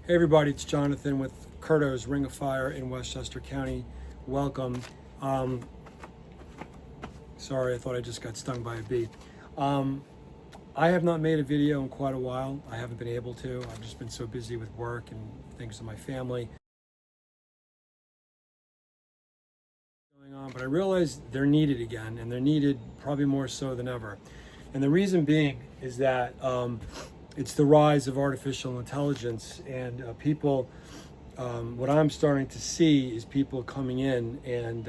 Hey everybody, it's Jonathan with Curto's Ring of Fire in Westchester County. Welcome. Sorry, I thought I just got stung by a bee. I have not made a video in quite a while. I haven't been able to. I've just been so busy with work and things in my family going on, but I realized they're needed again, and they're needed probably more so than ever. And the reason being is that it's the rise of artificial intelligence, and people, what I'm starting to see is people coming in and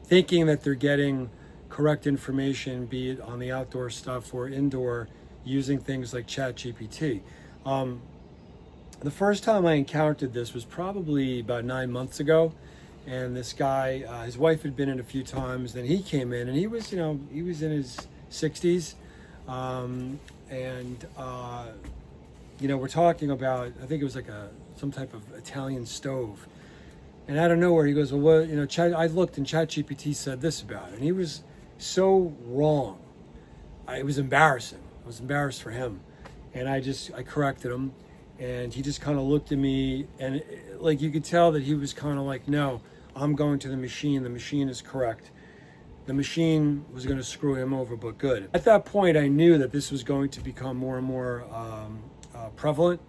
thinking that they're getting correct information, be it on the outdoor stuff or indoor, using things like ChatGPT. The first time I encountered this was probably about 9 months ago, and this guy, his wife had been in a few times, then he came in, and he was in his 60s. We're talking about, I think it was like some type of Italian stove. And out of nowhere, he goes, well, I looked and ChatGPT said this about it. And he was so wrong. It was embarrassing. I was embarrassed for him. And I corrected him. And he just kind of looked at me, and like you could tell that he was kind of like, no, I'm going to the machine. The machine is correct. The machine was going to screw him over, but good. At that point, I knew that this was going to become more and more prevalent,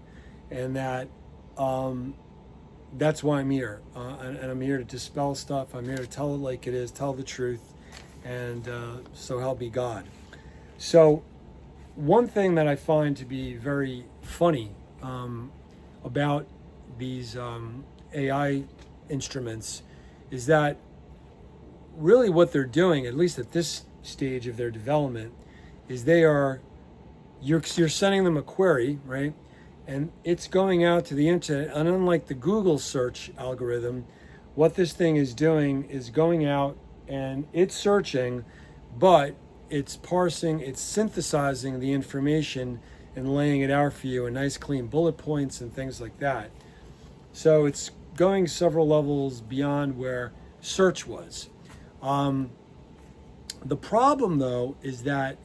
and that that's why I'm here. And I'm here to dispel stuff. I'm here to tell it like it is, tell the truth, and so help me God. So one thing that I find to be very funny about these AI instruments is that really what they're doing, at least at this stage of their development, is you're sending them a query, right? And it's going out to the internet. And unlike the Google search algorithm, what this thing is doing is going out and it's searching, but it's parsing, it's synthesizing the information and laying it out for you in nice clean bullet points and things like that. So it's going several levels beyond where search was. The problem, though, is that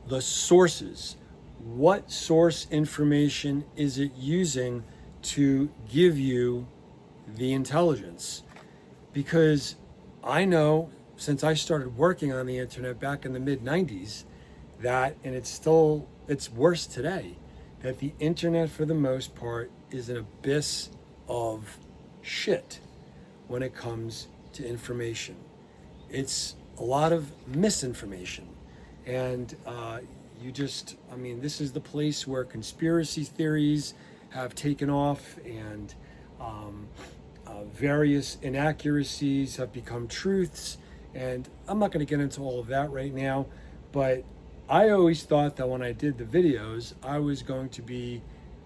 the sources, what source information is it using to give you the intelligence? Because I know, since I started working on the internet back in the mid-90s, that, and it's worse today, that the internet for the most part is an abyss of shit when it comes to information. It's a lot of misinformation, and this is the place where conspiracy theories have taken off, and various inaccuracies have become truths, and I'm not going to get into all of that right now, but I always thought that when I did the videos, I was going to be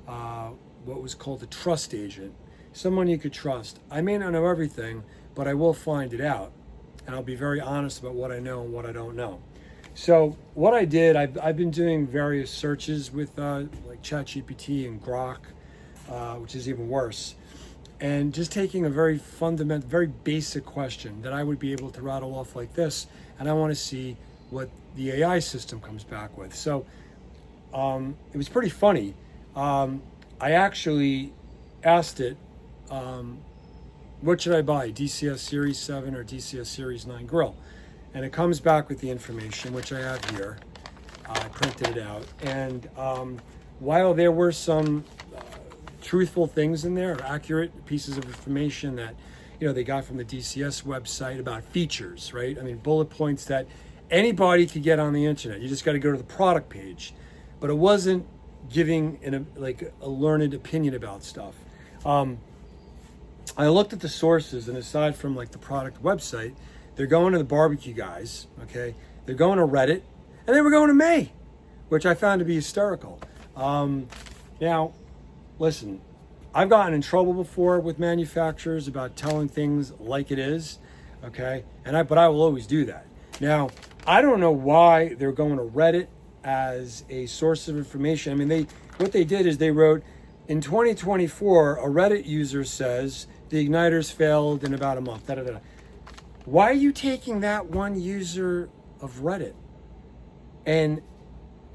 what was called a trust agent, someone you could trust. I may not know everything, but I will find it out. And I'll be very honest about what I know and what I don't know. So what I did, I've been doing various searches with like ChatGPT and Grok, which is even worse. And just taking a very fundamental, very basic question that I would be able to rattle off like this. And I want to see what the AI system comes back with. So it was pretty funny. I actually asked it, what should I buy, DCS Series 7 or DCS Series 9 grill? And it comes back with the information, which I have here. I printed it out. And while there were some truthful things in there, accurate pieces of information that they got from the DCS website about features, right? I mean, bullet points that anybody could get on the internet. You just got to go to the product page. But it wasn't giving a learned opinion about stuff. I looked at the sources, and aside from like the product website, they're going to the barbecue guys, okay? They're going to Reddit, and they were going to May, which I found to be hysterical. Now, listen, I've gotten in trouble before with manufacturers about telling things like it is, okay? But I will always do that. Now, I don't know why they're going to Reddit as a source of information. I mean, what they did is they wrote, in 2024, a Reddit user says the igniters failed in about a month. Da, da, da. Why are you taking that one user of Reddit and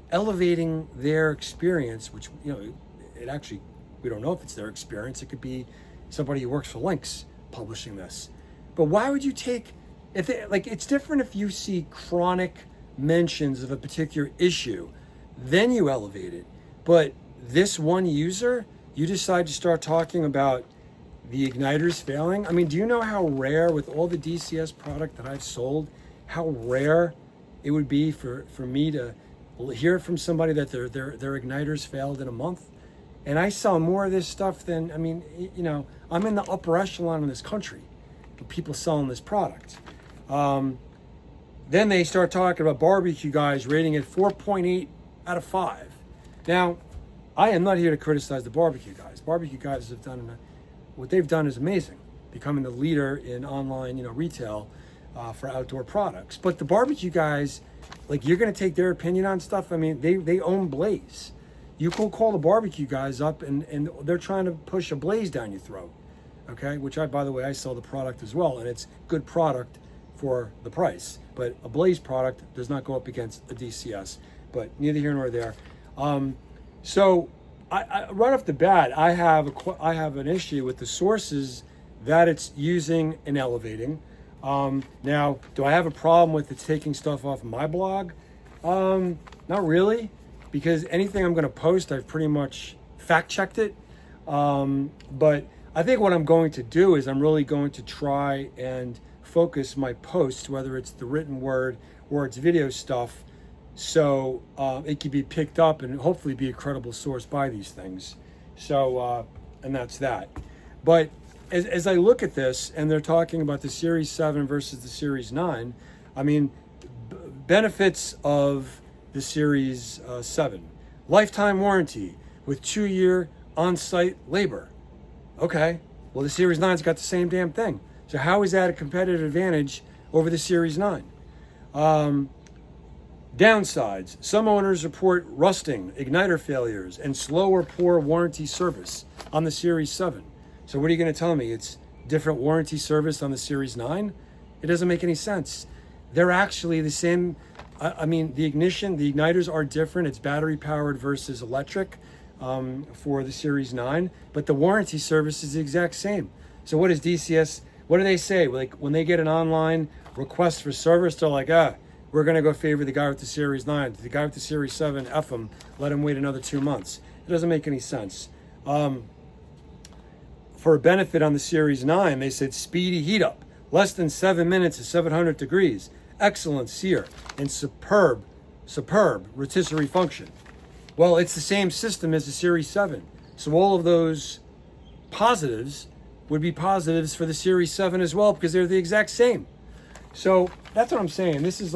elevating their experience, which it actually We don't know if it's their experience. It could be somebody who works for Lynx publishing this. But why would you take, it's different if you see chronic mentions of a particular issue, then you elevate it. But this one user, you decide to start talking about the igniters failing. I mean, do you know how rare, with all the DCS product that I've sold, how rare it would be for me to hear from somebody that their igniters failed in a month? And I sell more of this stuff than, I'm in the upper echelon in this country of people selling this product. Then they start talking about barbecue guys rating it 4.8 out of 5. Now, I am not here to criticize the barbecue guys. Barbecue guys have done what they've done is amazing, becoming the leader in online, retail for outdoor products. But the barbecue guys, you're going to take their opinion on stuff. I mean, they own Blaze. You can call the barbecue guys up and they're trying to push a Blaze down your throat, okay? Which by the way, I sell the product as well, and it's good product for the price. But a Blaze product does not go up against a DCS, but neither here nor there. So I right off the bat, I have an issue with the sources that it's using and elevating. Now, do I have a problem with it taking stuff off my blog? Not really, because anything I'm going to post, I've pretty much fact-checked it. But I think what I'm going to do is I'm really going to try and focus my posts, whether it's the written word or it's video stuff, so it can be picked up and hopefully be a credible source by these things. So, and that's that. But as I look at this, and they're talking about the Series 7 versus the Series 9, I mean, benefits of the Series 7. Lifetime warranty with 2-year on-site labor. Okay, well, the Series 9's got the same damn thing. So how is that a competitive advantage over the Series 9? Downsides. Some owners report rusting, igniter failures, and slow or poor warranty service on the Series 7. So what are you going to tell me? It's different warranty service on the Series 9? It doesn't make any sense. They're actually the same. I mean, the igniters are different. It's battery powered versus electric for the Series 9, but the warranty service is the exact same. So what is DCS? What do they say? When they get an online request for service, they're like, we're going to go favor the guy with the Series 9. The guy with the Series 7, F him, let him wait another 2 months. It doesn't make any sense. For a benefit on the Series 9, they said speedy heat up, less than 7 minutes at 700 degrees, excellent sear, and superb rotisserie function. Well, it's the same system as the Series 7. So all of those positives would be positives for the Series 7 as well, because they're the exact same. So that's what I'm saying. This is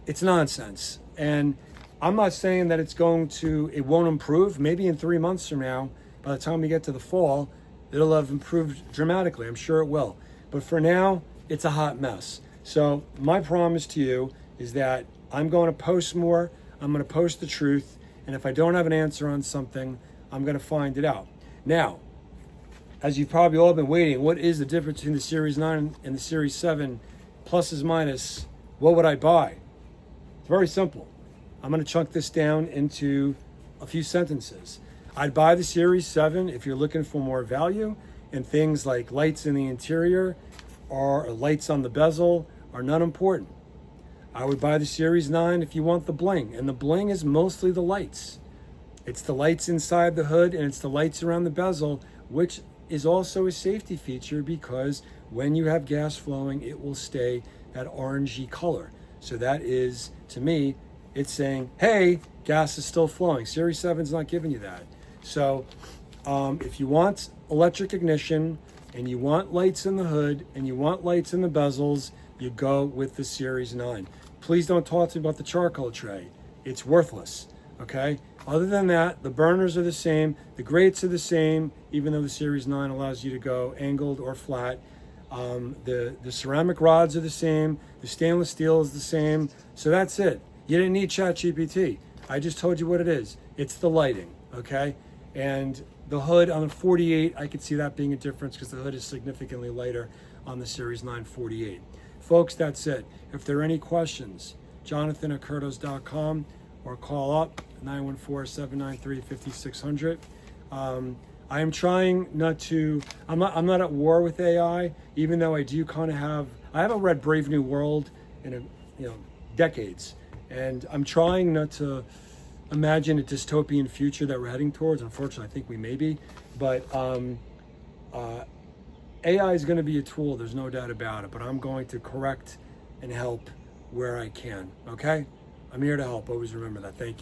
it's nonsense. And I'm not saying that it won't improve. Maybe in 3 months from now, by the time we get to the fall, it'll have improved dramatically. I'm sure it will. But for now, it's a hot mess. So my promise to you is that I'm going to post more. I'm going to post the truth. And if I don't have an answer on something, I'm going to find it out. Now, as you've probably all been waiting, what is the difference between the Series 9 and the Series 7? Pluses, minus, what would I buy? It's very simple. I'm going to chunk this down into a few sentences. I'd buy the Series 7 if you're looking for more value, and things like lights in the interior or lights on the bezel are not important. I would buy the Series 9 if you want the bling, and the bling is mostly the lights. It's the lights inside the hood and it's the lights around the bezel, which is also a safety feature because when you have gas flowing, it will stay that orangey color. So that is, to me, it's saying, hey, gas is still flowing. Series 7 is not giving you that. So if you want electric ignition and you want lights in the hood and you want lights in the bezels, you go with the Series 9. Please don't talk to me about the charcoal tray. It's worthless, okay? Other than that, the burners are the same, the grates are the same, even though the Series 9 allows you to go angled or flat. The ceramic rods are the same, the stainless steel is the same, so that's it. You didn't need ChatGPT. I just told you what it is. It's the lighting, okay? And the hood on the 48, I could see that being a difference because the hood is significantly lighter on the Series 9 48. Folks, that's it. If there are any questions, Jonathan at Curtos.com, or call up 914-793-5600. I am trying not to, I'm not at war with AI, even though I do kind of I haven't read Brave New World in decades. And I'm trying not to imagine a dystopian future that we're heading towards. Unfortunately, I think we may be. But AI is going to be a tool, there's no doubt about it. But I'm going to correct and help where I can, okay? I'm here to help. Always remember that. Thank you.